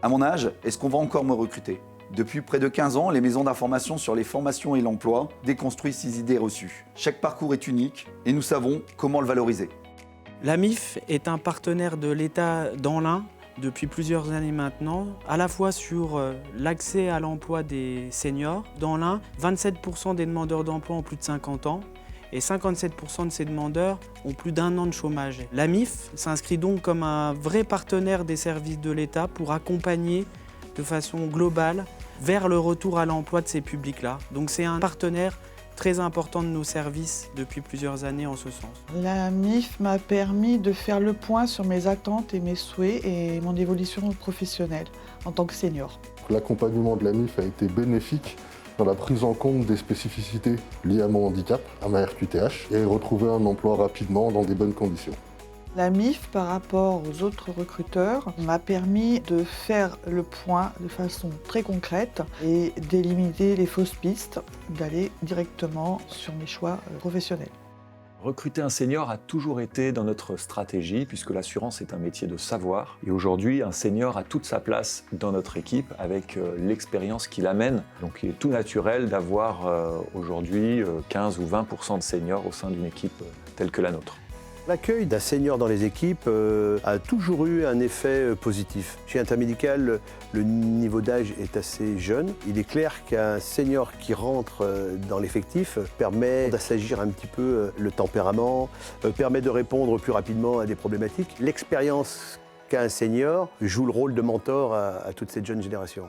À mon âge, est-ce qu'on va encore me recruter ? Depuis près de 15 ans, les maisons d'information sur les formations et l'emploi déconstruisent ces idées reçues. Chaque parcours est unique et nous savons comment le valoriser. La MIF est un partenaire de l'État dans l'Ain depuis plusieurs années maintenant, à la fois sur l'accès à l'emploi des seniors. Dans l'Ain, 27% des demandeurs d'emploi ont plus de 50 ans et 57% de ces demandeurs ont plus d'1 an de chômage. La MIF s'inscrit donc comme un vrai partenaire des services de l'État pour accompagner de façon globale vers le retour à l'emploi de ces publics-là. Donc c'est un partenaire très important de nos services depuis plusieurs années en ce sens. La MIF m'a permis de faire le point sur mes attentes et mes souhaits et mon évolution professionnelle en tant que senior. L'accompagnement de la MIF a été bénéfique dans la prise en compte des spécificités liées à mon handicap, à ma RQTH, et retrouver un emploi rapidement dans des bonnes conditions. La MIF, par rapport aux autres recruteurs, m'a permis de faire le point de façon très concrète et d'éliminer les fausses pistes, d'aller directement sur mes choix professionnels. Recruter un senior a toujours été dans notre stratégie puisque l'assurance est un métier de savoir. Et aujourd'hui, un senior a toute sa place dans notre équipe avec l'expérience qu'il amène. Donc il est tout naturel d'avoir aujourd'hui 15 ou 20% de seniors au sein d'une équipe telle que la nôtre. L'accueil d'un senior dans les équipes a toujours eu un effet positif. Chez Intermédical, le niveau d'âge est assez jeune. Il est clair qu'un senior qui rentre dans l'effectif permet d'assagir un petit peu le tempérament, permet de répondre plus rapidement à des problématiques. L'expérience qu'a un senior joue le rôle de mentor à toute cette jeune génération.